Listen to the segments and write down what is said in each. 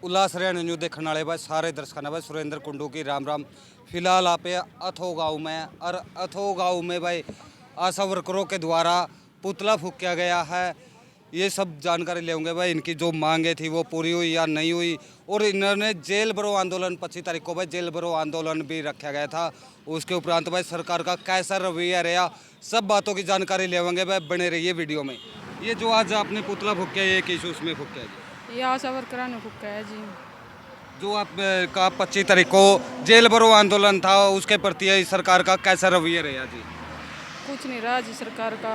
उल्लास Haryana news देखने वाले भाई सारे दर्शकों ने भाई सुरेंद्र कुंडू की राम राम। फिलहाल आप अथो गांव में और अथो गांव में भाई आशा वर्करों के द्वारा पुतला फूंका गया है। ये सब जानकारी लेंगे भाई, इनकी जो मांगे थी वो पूरी हुई या नहीं हुई। और इन्होंने जेल भरो आंदोलन 25 तारीख को भाई जेल भरो आंदोलन भी रखा गया था। उसके उपरांत भाई सरकार का कैसा रवैया रहा, सब बातों की जानकारी लेंगे भाई, बने रहिए वीडियो में। ये जो आज आपने पुतला फूंका ये किस उसमें फूंका है? ये आशा वर्करों ने फूंका है जी। जो आप का 25 तारीख को जेल भरो आंदोलन था उसके प्रति सरकार का कैसा रवैया रहा जी? कुछ नहीं रहा जी सरकार का।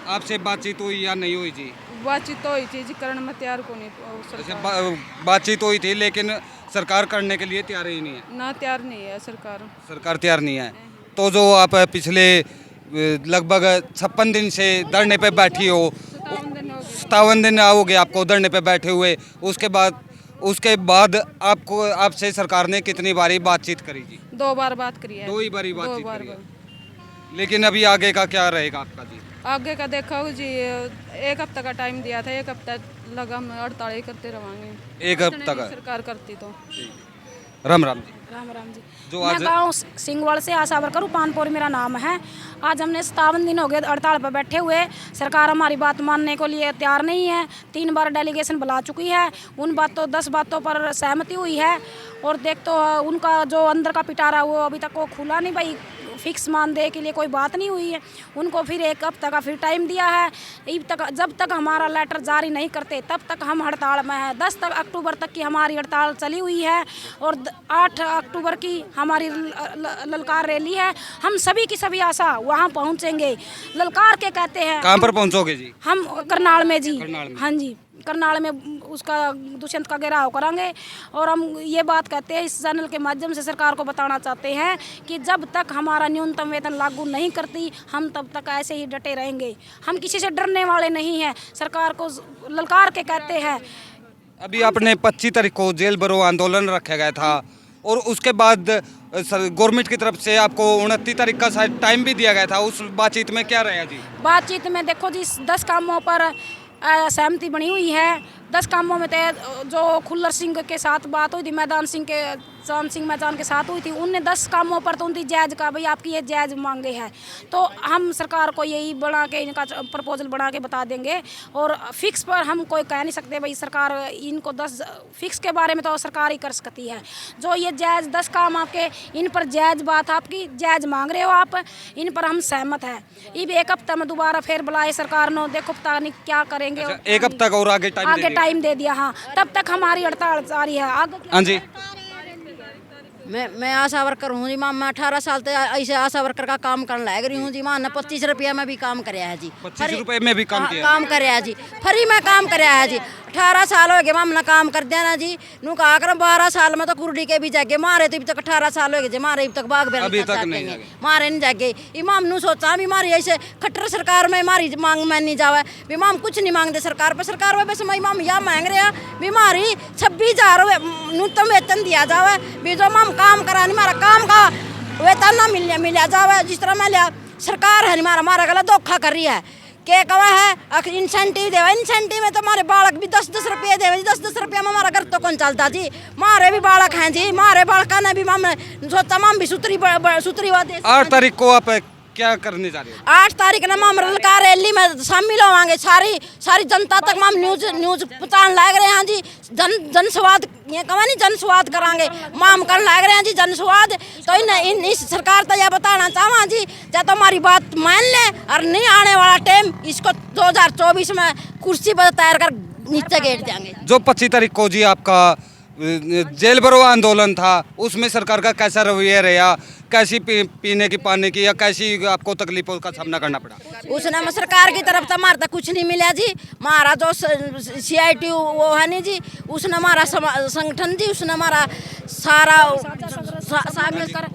आपसे बातचीत हुई या नहीं हुई जी? बातचीत तो हुई थी जी, करण में तैयार को नहीं सरकार। बातचीत हुई थी लेकिन सरकार करने के लिए तैयार ही नहीं है। ना तैयार नहीं है सरकार तैयार नहीं है। तो जो आप पिछले लगभग 56 दिन से धरने पे बैठी हो, 57 दिन हो गए आपको धरने पे बैठे हुए, उसके बाद आपको आपसे सरकार ने कितनी बारी बातचीत करी जी? 2 बार बात करी है। 2 ही बारी बातचीत करी है। लेकिन अभी आगे का क्या रहेगा आपका जी? आगे का देखा जी, 1 हफ्ता का टाइम दिया था, 1 हफ्ता लगा हम हड़ताल ही करते रहेंगे। 1 हफ्ता का सरकार करती तो। राम राम जी। राम राम जी। जो मैं गाँव सिंगवड़ से आशा वर्कर हूँ, पानपुर मेरा नाम है। आज हमने 57 दिन हो गए हड़ताल पर बैठे हुए। सरकार हमारी बात मानने को लिए तैयार नहीं है। 3 बार डेलीगेशन बुला चुकी है, उन 10 बातों पर सहमति हुई है। और देख तो उनका जो अंदर का पिटारा वो अभी तक वो खुला नहीं भाई, फिक्स मानदेय के लिए कोई बात नहीं हुई है। उनको फिर 1 हफ्ता का फिर टाइम दिया है। जब तक हमारा लेटर जारी नहीं करते तब तक हम हड़ताल में हैं। 10 अक्टूबर तक की हमारी हड़ताल चली हुई है और 8 अक्टूबर की हमारी ललकार रैली है। हम सभी की सभी आशा वहाँ पहुँचेंगे। ललकार के कहते हैं। कहाँ पर पहुँचोगे जी? हम करनाल में जी। करनाल में। हाँ जी, करनाल में उसका दुष्यंत का घेराव करेंगे। और हम ये बात कहते हैं, इस चैनल के माध्यम से सरकार को बताना चाहते हैं कि जब तक हमारा न्यूनतम वेतन लागू नहीं करती हम तब तक ऐसे ही डटे रहेंगे। हम किसी से डरने वाले नहीं हैं, सरकार को ललकार के कहते हैं। अभी आपने 25 तारीख को जेल भरो आंदोलन रखा गया था और उसके बाद गवर्नमेंट की तरफ से आपको 29 तारीख का शायद टाइम भी दिया गया था। उस बातचीत में क्या रहा जी? बातचीत में देखो जी, 10 कामों पर सहमति बनी हुई है। 10 कामों में जो खुल्लर सिंह के साथ बात हुई थी, चांद सिंह मैदान के साथ हुई थी, उनने 10 कामों पर तो उनकी जायज़ का भाई आपकी ये जायज़ मांगे हैं। तो हम सरकार को यही बना के इनका प्रपोजल बना के बता देंगे। और फिक्स पर हम कोई कह नहीं सकते भाई, सरकार इनको 10 फिक्स के बारे में तो सरकार ही कर सकती है। जो ये जायज़ 10 काम आपके, इन पर जायज़ बात आपकी जायज़ मांग रहे हो आप, इन पर हम सहमत हैं। ये भी 1 हफ्ता में दोबारा फिर बुलाए सरकार ने, देखो पता नहीं क्या करेंगे। 1 हफ्ता का और आगे टाइम दे दिया। हाँ, तब तक हमारी हड़ताल जारी है। हाँ जी। मैं आशा वर्कर हूँ जी। मैं 18 साल से ऐसे आशा वर्कर का काम करने लग रही हूँ जी। मां ने 25 रुपया में भी काम कराया है जी। 25 रुपये में भी काम किया? काम कराया है जी, फ्री में काम कराया है जी। 18 साल हो गए माम ने काम कर दिया ना जी। नू कहा कर 12 साल में तो कुर्डी के भी जागे मारे, तो अभी तक 18 साल हो गए जी मारे, अभी तक बाग अभी तक नहीं मारे नहीं जागे। इमाम नू सोचा भी मारी ऐसे खट्टर सरकार में मारी मांग में नहीं जावे। इमाम कुछ नहीं मांगते सरकार पर, सरकार पर बस इमाम यह मांग रहे हैं बीमारी 26,000 न्यूनतम वेतन दिया जावे। भी जो माम काम करा नहीं, मारा काम का वेतन ना मिला जावे। जिस तरह मैं लिया सरकार है हमारा गला धोखा कर रही है। क्या कहा है इंसेंटिव देवा, इंसेंटिव में तो हमारे बालक भी 10-10 रुपये देवे। 10-10 रुपया में हमारा घर तो कौन चलता जी। मारे भी बालक हैं जी, मारे बालका ने भी माम सोचा माम भी सुतरी 8 तारीख को आप क्या करने जा रहे हो? 8 तारीख ना माम ललकार रैली में शामिल होवांगे। सारी जनता तक माम न्यूज पहुंचाने लग रहे हैं जी। जनसंवाद ये कहा नहीं, जनसंवाद करांगे माम करने लग रहे हैं जी जनसंवाद। तो इस सरकार तो यह बताना चाहवा जी, या तो हमारी बात मान ले और नहीं आने वाला टाइम इसको 2024 में कुर्सी पर तैयार कर नीचे गेट देंगे। जो 25 तारीख को जी आपका जेल भरो आंदोलन था उसमें सरकार का कैसा रवैया रहा? कैसी पीने की पानी की या कैसी आपको तकलीफों का सामना करना पड़ा? उसने सरकार की तरफ से हमारा तो कुछ नहीं मिला जी। हमारा जो CIT वो है नहीं जी, उसने हमारा संगठन जी, उसने हमारा सारा मिलकर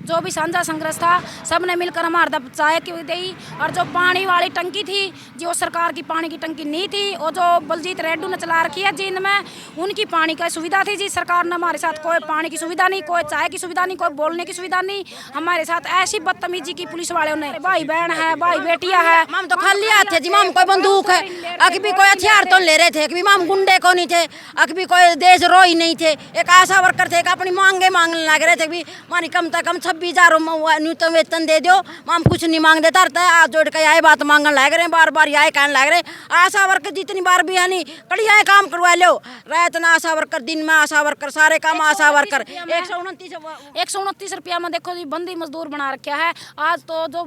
जो भी साझा संघर्ष था सब ने मिलकर हमारा चाय की दी। और जो पानी वाली टंकी थी जो सरकार की पानी की टंकी नहीं थी, और जो बलजीत रेड्डू ने चला रखी है जींद में, उनकी पानी की सुविधा थी जी। सरकार ने हमारे साथ कोई पानी की सुविधा नहीं, कोई चाय की सुविधा नहीं, कोई बोलने की सुविधा नहीं। हमारे साथ ऐसी बदतमीजी की पुलिस वालों ने। भाई बहन है, भाई बेटियां है, माम तो खाली हाथ है जी। माम कोई बंदूक है अक भी कोई हथियार तो ले रहे थे, कि भी हम गुंडे को नहीं थे, अक भी कोई देशद्रोही नहीं थे। एक आशा वर्कर थे कि अपनी मांगे मांगने लग रहे थे कि हमारी कम से कम 26,000 न्यूनतम वेतन दे दो, हम कुछ नहीं मांगते। तरता है आज जोड़ के आए बात मांगने लग रहे हैं, बार बार आए कहने लग रहे। आशा वर्कर जितनी बार भी है नहीं कड़िया काम करवा लो, रात ना आशा वर्कर, दिन में आशा वर्कर, सारे काम आशा वर्कर। 129 रुपया में देखो जी बंदी मजदूर बना रखा है। आज तो जो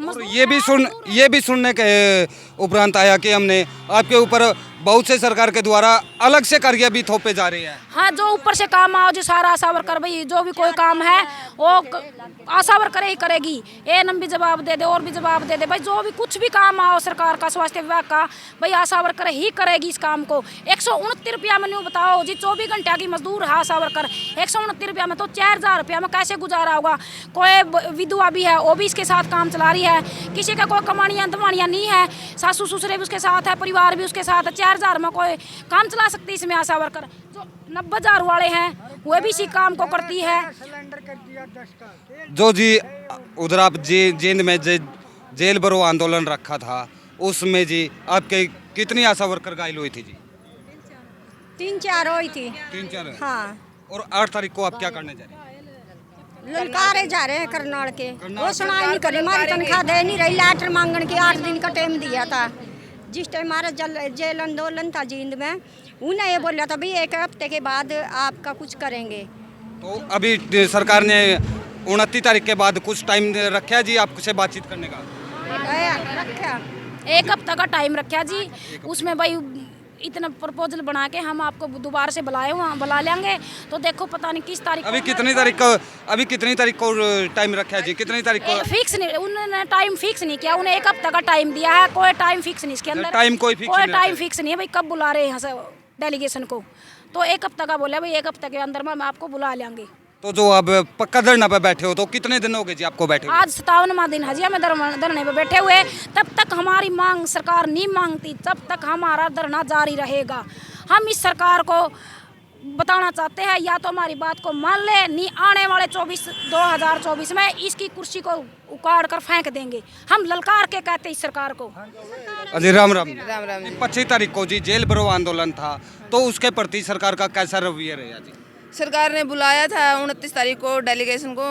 और ये भी सुनने के उपरांत आया कि हमने आपके ऊपर बहुत से सरकार के द्वारा अलग से कार्य भी थोपे जा रहे हैं। हाँ, जो ऊपर से काम आओ जो सारा आशा वर्कर, भाई जो भी कोई काम है वो आशा वर्कर ही करेगी। एएनएम भी जवाब दे दे और भी जवाब दे दे, भाई जो भी कुछ भी काम आओ सरकार का, स्वास्थ्य विभाग का, भाई आशा वर्कर ही करेगी इस काम को। 129 रुपया में नहीं बताओ जी, 24 घंटे की मजदूर है आशा वर्कर। 129 रुपया में तो 4,000 रुपया में कैसे गुजारा होगा। कोई विधवा भी है वो भी इसके साथ काम चला रही है, किसी का कोई कमानियाँ दवानियाँ नहीं है, सासू ससुरे भी उसके साथ है, परिवार भी उसके साथ है। 4,000 में कोई काम चला सकती है इसमें आशा वर्कर। जो 90,000 वाले हैं वो भी इसी काम को करती है। जो जी उधर आप जींद में जेल भरो आंदोलन रखा था, उसमें जी आपके कितनी आशा वर्कर घायल हुई थी जी? 3-4 हुई थी। 3-4। हाँ, और 8 तारीख को आप क्या करने जा रहे हैं? ललकारे जा रहे हैं करनाल के। वो सुनाई नहीं करी, हमारी तनख्वाह दे नहीं रही। लेटर मांगने के 8 दिन का टाइम दिया था। जिस टाइम हमारा जेल आंदोलन था जींद में, उन्हें ये बोला था भाई 1 हफ्ते के बाद आपका कुछ करेंगे। तो अभी सरकार ने 29 तारीख के बाद कुछ टाइम रखा है जी आपसे बातचीत करने का? रखा 1 हफ्ता का टाइम रखा जी, उसमें भाई इतना प्रपोजल बना के हम आपको दोबारा से बुला लेंगे। तो देखो पता नहीं किस तारीख अभी कितनी तारीख को टाइम रखा है जी? कितनी तारीख को? फिक्स नहीं, उन्होंने टाइम फिक्स नहीं किया। उन्हें 1 हफ्ता का टाइम दिया है, कोई टाइम फिक्स नहीं इसके अंदर। टाइम कोई टाइम फिक्स नहीं है भाई, कब बुला रहे हैं डेलीगेशन को। तो 1 हफ्ता का बोला भाई, 1 हफ्ते के अंदर में हम आपको बुला लेंगे। तो जो अब पक्का धरना पे बैठे हो, तो कितने दिन हो गए जी आपको बैठे हुए? आज 57वां दिन है जी हमें धरने पे बैठे हुए। तब तक हमारी मांग सरकार नहीं मांगती, तब तक हमारा धरना जारी रहेगा। हम इस सरकार को बताना चाहते हैं या तो हमारी बात को मान ले, नहीं आने वाले 2024 में इसकी कुर्सी को उखाड़ कर फेंक देंगे। हम ललकार के कहते इस सरकार को। अजय राम राम। 25 तारीख को जी जेल भरो आंदोलन था, तो उसके प्रति सरकार का कैसा रवैया रहा जी? सरकार ने बुलाया था 29 तारीख को डेलीगेशन को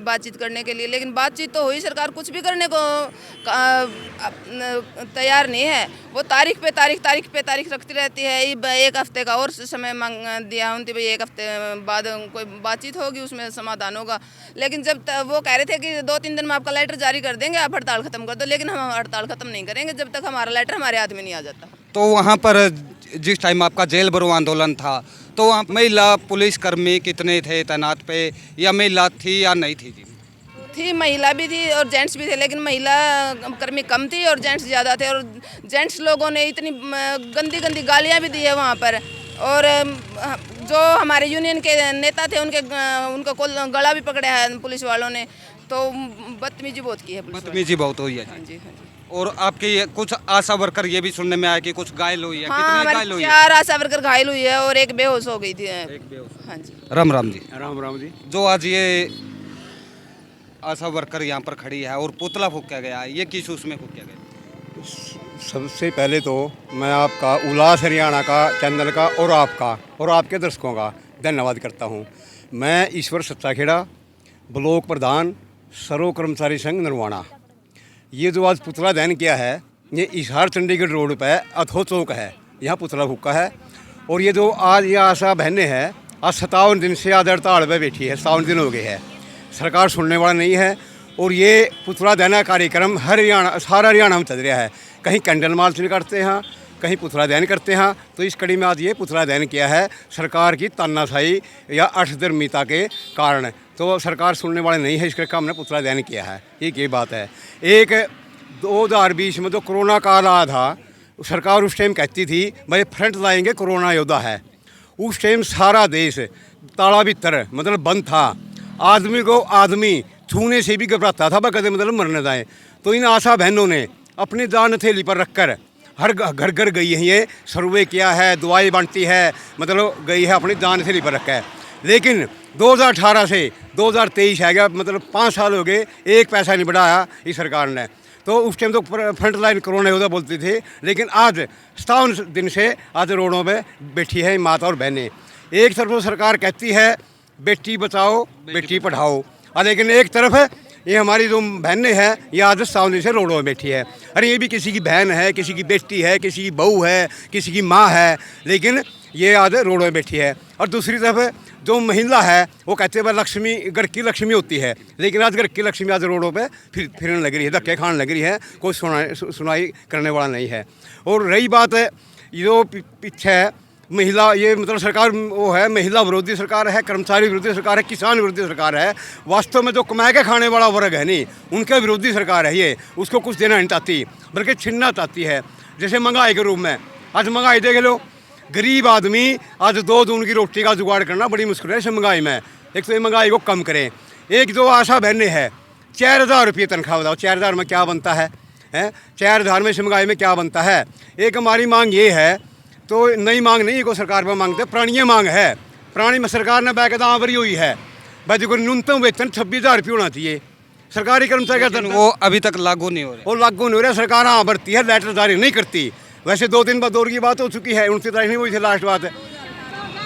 बातचीत करने के लिए, लेकिन बातचीत तो हुई, सरकार कुछ भी करने को तैयार नहीं है। वो तारीख पे तारीख रखती रहती है। 1 हफ्ते का और समय मांग दिया उनकी, भाई 1 हफ्ते बाद कोई बातचीत होगी, उसमें समाधान होगा। लेकिन जब वो कह रहे थे कि 2-3 दिन में आपका लेटर जारी कर देंगे, आप हड़ताल खत्म कर दो, लेकिन हम हड़ताल खत्म नहीं करेंगे जब तक हमारा लेटर हमारे हाथ में नहीं आ जाता। तो वहाँ पर जिस टाइम आपका जेल भरो आंदोलन था, तो वहाँ महिला पुलिसकर्मी कितने थे तैनात पे, या महिला थी या नहीं थी जी? थी, महिला भी थी और जेंट्स भी थे, लेकिन महिला कर्मी कम थी और जेंट्स ज़्यादा थे। और जेंट्स लोगों ने इतनी गंदी गालियाँ भी दी है वहाँ पर। और जो हमारे यूनियन के नेता थे उनको गला भी पकड़ा है पुलिस वालों ने। तो बदतमीजी बहुत की है। बदतमीजी बहुत हुई है। हाँ जी, हाँ जी। और आपके कुछ आशा वर्कर ये भी सुनने में आया कि कुछ घायल हुई है। हाँ, कितने घायल हुई है? 4 आशा वर्कर घायल हुई है और 1 बेहोश हो गई थी। हाँ जी। राम राम जी। राम राम जी। जो आज ये आशा वर्कर यहाँ पर खड़ी है और पुतला फूंका गया है, ये किस उसमें फूंका गया? सबसे पहले तो मैं आपका उल्लास हरियाणा का चैनल का और आपका और आपके दर्शकों का धन्यवाद करता हूँ। मैं ईश्वर सच्चाखेड़ा, ब्लॉक प्रधान, सर्व कर्मचारी संघ नरवाना। ये जो आज पुतला दहन किया है, ये इशार चंडीगढ़ रोड पर अथो चौक है, यहाँ पुतला फूका है। और ये जो आज ये आशा बहनें हैं, आज 57 दिन से आज हड़ताल पर बैठी है, 57 दिन हो गए हैं। सरकार सुनने वाला नहीं है। और ये पुतला दहन कार्यक्रम सारा हरियाणा में चल रहा है। कहीं कैंडल मार्च करते हैं, कहीं पुतला दहन करते हैं। तो इस कड़ी में आज ये पुतला दहन किया है सरकार की तानाशाही या अठधर्मिता के कारण। तो सरकार सुनने वाले नहीं है, इसके हमने पुतला दहन किया है। ये बात है। 2020 में जो कोरोना काल आया था, सरकार उस टाइम कहती थी भाई फ्रंट लाइन के कोरोना योद्धा है। उस टाइम सारा देश ताला भीतर मतलब बंद था। आदमी को आदमी छूने से भी घबराता था, कदम मतलब मरने जाए। तो इन आशा बहनों ने अपनी जान हथेली पर रखकर हर घर गई है, ये सर्वे किया है, दवाई बांटती है, मतलब गई है अपनी जान हथेली पर रखकर। लेकिन 2018 से 2023 आ गया, मतलब 5 साल हो गए, 1 पैसा नहीं बढ़ाया इस सरकार ने। तो उस टाइम तो फ्रंट लाइन कोरोना योद्धा बोलते थे, लेकिन आज 57 दिन से आज रोडों में बैठी है माता और बहनें। एक तरफ तो सरकार कहती है बेटी बचाओ बेटी पढ़ाओ, और लेकिन एक तरफ ये हमारी जो बहनें हैं ये आज 57 दिन से रोडों में बैठी है। अरे ये भी किसी की बहन है, किसी की बेटी है, किसी की बहू है, किसी की माँ है, लेकिन ये आज रोडों में बैठी है। और दूसरी तरफ जो महिला है वो कहते हैं लक्ष्मी, घर की लक्ष्मी होती है, लेकिन आज घर की लक्ष्मी आज रोडों पे फिरने लग रही है, धक्के खाने लग रही है, कोई सुनाई करने वाला नहीं है। और रही बात है जो पीछे है महिला, ये मतलब सरकार वो है महिला विरोधी सरकार है, कर्मचारी विरोधी सरकार है, किसान विरोधी सरकार है। वास्तव में जो कमा के खाने वाला वर्ग है नहीं, उनके विरोधी सरकार है ये। उसको कुछ देना नहीं चाहती बल्कि छीनना चाहती है। जैसे महंगाई के रूप में आज महंगाई देख लो, गरीब आदमी आज 2 दून की रोटी का जुगाड़ करना बड़ी मुश्किल है इस महंगाई में। एक तो ये महंगाई को कम करें। एक जो आशा बहनें है 4000 रुपये तनख्वाह, बताओ 4000 में क्या बनता है? 4000 में इस महंगाई में क्या बनता है? एक हमारी मांग ये है, तो नई मांग नहीं को सरकार पर मांगते, पुरानी मांग है। पुरानी में सरकार ने बैकदाम भरी हुई है भाई, देखो न्यूनतम वेतन 26,000 रुपये होना चाहिए सरकारी कर्मचारी का। वो अभी तक लागू नहीं हो रहा। वो लागू नहीं हो रहा, सरकार हाँ भरती है, लेटर जारी नहीं करती। वैसे 2 दिन बाद दौर की बात हो चुकी है, 29 तारीख नहीं हुई थी लास्ट बात,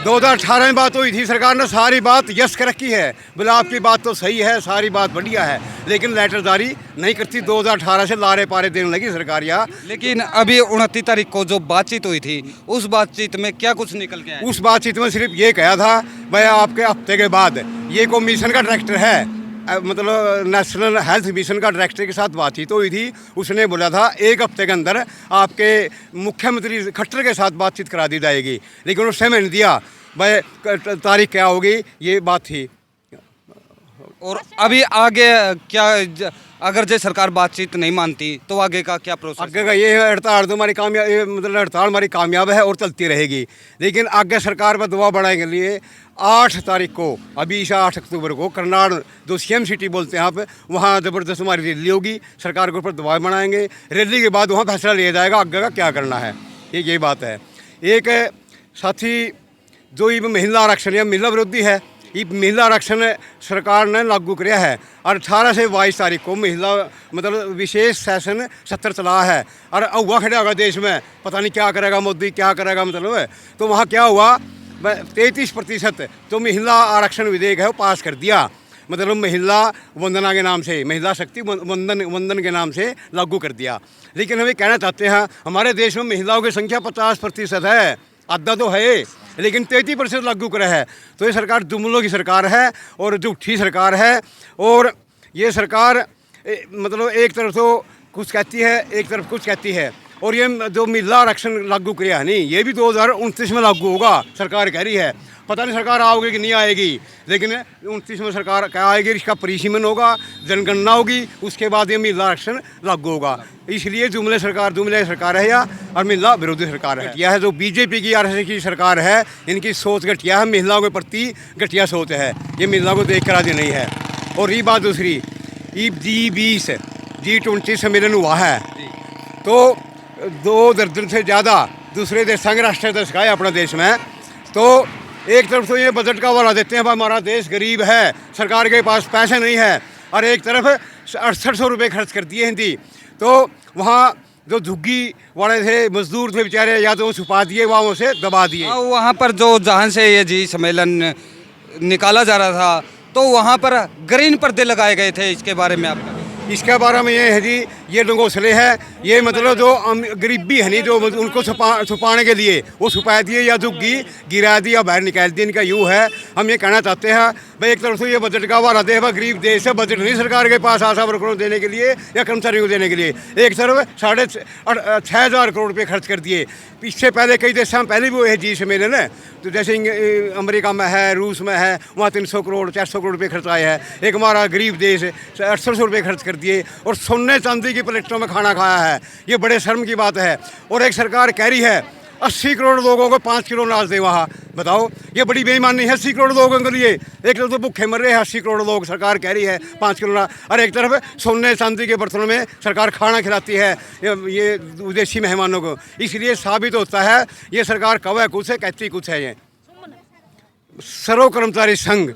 2018 में बात हुई थी। सरकार ने सारी बात यस कर रखी है, बोले आपकी बात तो सही है, सारी बात बढ़िया है, लेकिन लेटर जारी नहीं करती। 2018 से लारे पारे देने लगी सरकार यहाँ। लेकिन अभी 29 तारीख को जो बातचीत हुई थी, उस बातचीत में क्या कुछ निकल के आया? उस बातचीत में सिर्फ ये कहा था भाई आपके हफ्ते के बाद ये को मिशन का डायरेक्टर है, मतलब नेशनल हेल्थ मिशन का डायरेक्टर के साथ बातचीत हुई थी। उसने बोला था 1 हफ्ते के अंदर आपके मुख्यमंत्री खट्टर के साथ बातचीत करा दी जाएगी, लेकिन उस समय नहीं दिया भाई तारीख क्या होगी, ये बात थी। और अभी आगे क्या, अगर जो सरकार बातचीत नहीं मानती तो आगे का क्या प्रोसेस? आगे का ये है, हड़ताल तो हमारी कामयाब, मतलब हड़ताल हमारी कामयाब है और चलती रहेगी, लेकिन आगे सरकार पर दबाव बढ़ाने के लिए 8 तारीख को, अभी 8 अक्टूबर को करनाल जो CM सिटी बोलते हैं आप, वहाँ ज़बरदस्त हमारी रैली होगी, सरकार के ऊपर दबाव बनाएंगे। रैली के बाद वहाँ फैसला लिया जाएगा आगे का क्या करना है, ये बात है। एक साथी जो ये महिला आरक्षण या महिला विरोधी है, ये महिला आरक्षण सरकार ने लागू किया है और 18 से 22 तारीख को महिला मतलब विशेष सेशन सत्र चला है। और हुआ खड़ा होगा देश में, पता नहीं क्या करेगा मोदी, क्या करेगा मतलब। तो वहाँ क्या हुआ, 33% जो महिला आरक्षण विधेयक है वो पास कर दिया, मतलब महिला वंदना के नाम से, महिला शक्ति वंदन के नाम से लागू कर दिया। लेकिन हम ये कहना चाहते हैं हमारे देश में महिलाओं की संख्या 50% है, आधा तो है, लेकिन 33% लागू करा है। तो ये सरकार जुमलों की सरकार है और झूठी सरकार है। और ये सरकार मतलब एक तरफ तो कुछ कहती है, एक तरफ कुछ कहती है। और ये जो महिला आरक्षण लागू किया है नहीं, ये भी 2029 में लागू होगा, सरकार कह रही है। पता नहीं सरकार आओगी कि नहीं आएगी, लेकिन 29 में सरकार क्या आएगी, इसका परिसीमन होगा, जनगणना होगी, उसके बाद ये महिला आरक्षण लागू होगा। इसलिए जुमले सरकार है या और महिला विरोधी सरकार है। यह है जो बीजेपी की RSS की सरकार है, इनकी सोच घटिया है, महिलाओं के प्रति घटिया सोच है, ये महिलाओं को देख कर आदि नहीं है। और ये बात दूसरी, G20 G20 सम्मेलन हुआ है, तो 2 दर्जन से ज़्यादा दूसरे देशों के राष्ट्राध्यक्ष का है अपना देश में। तो एक तरफ तो ये बजट का हवाला देते हैं भाई हमारा देश गरीब है, सरकार के पास पैसे नहीं है, और एक तरफ 6800 रुपये खर्च कर दिए हिंदी। तो वहाँ जो झुग्गी वाले थे, मजदूर थे बेचारे, या तो छुपा दिए, वहाँ से दबा दिए। वहाँ पर जो जहाँ से ये जी सम्मेलन निकाला जा रहा था, तो वहाँ पर ग्रीन पर्दे लगाए गए थे, इसके बारे में आपका? इसके बारे में ये है जी, ये ढंगोसले है, ये मतलब जो गरीबी है नहीं, जो उनको छुपाने के लिए वो छुपा दिए या झुग्गी गिरा दी या बाहर निकाल दी, इनका यूँ है। हम ये कहना चाहते हैं भाई एक तरफ से ये बजट का हवाला दे, गरीब देश है, बजट नहीं सरकार के पास आशा वर्करों को देने के लिए या कर्मचारियों को देने के लिए। एक तरफ 6,500 करोड़ रुपये खर्च कर दिए। इससे पहले कई देशों में पहले भी वो है जी सम्मेलन है, तो जैसे अमेरिका में है, रूस में है, वहाँ 300 करोड़ 400 करोड़ रुपये खर्च आए हैं। एक हमारा गरीब देश 800 रुपये खर्च कर दिए और सोने चांदी की प्लेटों में खाना खाया है, ये बड़े शर्म की बात है। और एक सरकार कह रही है 80 करोड़ लोगों को 5 किलो अनाज दे, वहाँ बताओ ये बड़ी बेईमानी है 80 करोड़ लोगों के लिए। एक तरफ तो भूखे मर रहे हैं 80 करोड़ लोग, सरकार कह रही है 5 किलो अनाज, और एक तरफ सोने चांदी के बर्तनों में सरकार खाना खिलाती है ये विदेशी मेहमानों को। इसलिए साबित होता है ये सरकार कवे कुछ है, कहती कुछ है। ये सर्व कर्मचारी संघ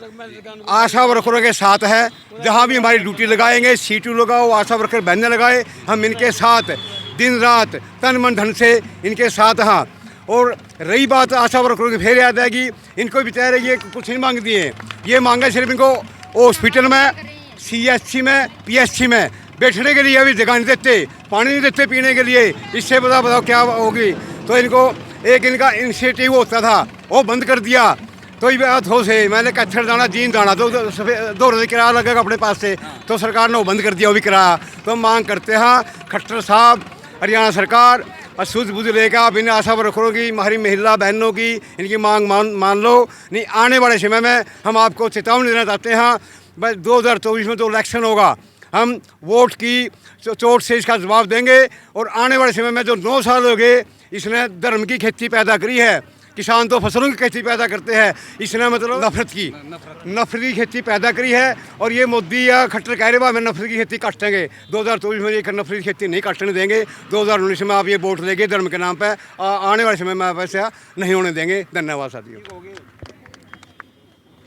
आशा वर्करों के साथ है। जहाँ भी हमारी ड्यूटी लगाएंगे, सीटू लगाओ, आशा वर्कर बैनर लगाए, हम इनके साथ दिन रात तन मन धन से इनके साथ हाँ। और रही बात आशा वर्करों की, फिर याद आएगी, इनको भी तय रही है कुछ नहीं मांग दिए, ये मांगे सिर्फ इनको हॉस्पिटल में, CHC में, PHC में बैठने के लिए अभी जगह नहीं देते, पानी नहीं देते पीने के लिए। इससे बताओ क्या होगी। तो इनको एक इनका इनिशिएटिव होता था वो बंद कर दिया। तो ये बात हो से मैंने कच्छर दाना जीन दाना तो 2 रोज़ किराया लगेगा अपने पास से, तो सरकार ने वो बंद कर दिया वो भी किराया। तो मांग करते हैं खट्टर साहब, हरियाणा सरकार सूझ बूझ लेकर आप इन आशा वर्करों की, हमारी महिला बहनों की इनकी मांग मान लो। नहीं आने वाले समय में हम आपको चेतावनी देना चाहते हैं, बस 2024 में तो इलेक्शन होगा, हम वोट की चोट से इसका जवाब देंगे। और आने वाले समय में जो 9 साल हो गए इसने धर्म की खेती पैदा करी है, किसान तो फसलों की खेती पैदा करते हैं, इसने मतलब नफरत की खेती पैदा करी है। और ये मोदी या खट्टर कह रहे हैं हमें नफरत की खेती काटेंगे, 2024 में ये नफरत की खेती नहीं काटने देंगे। 2019 में आप ये वोट लेंगे धर्म के नाम पर, आने वाले समय में वैसे नहीं होने देंगे। धन्यवाद साथियों।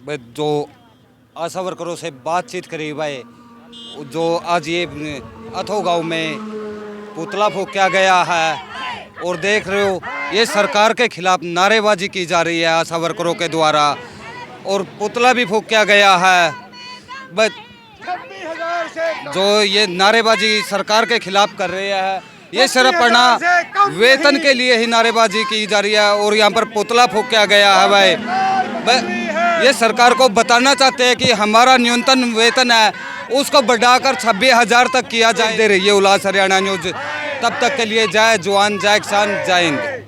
जो आशा वर्करों से बातचीत करी भाई, जो आज ये अथो गांव में पुतला फूंका गया है और देख रहे हो ये सरकार के खिलाफ नारेबाजी की जा रही है आशा वर्करों के द्वारा, और पुतला भी फूंका गया है। बस जो ये नारेबाजी सरकार के खिलाफ कर रहे हैं, ये सिर्फ अपना वेतन के लिए ही नारेबाजी की जा रही है और यहाँ पर पुतला फूंका गया है भाई। ये सरकार को बताना चाहते हैं कि हमारा न्यूनतम वेतन है उसको बढ़ाकर 26,000 तक किया जाए। दे रही है उल्लास हरियाणा न्यूज़। तब तक के लिए जय जवान, जय किसान, जय हिंद।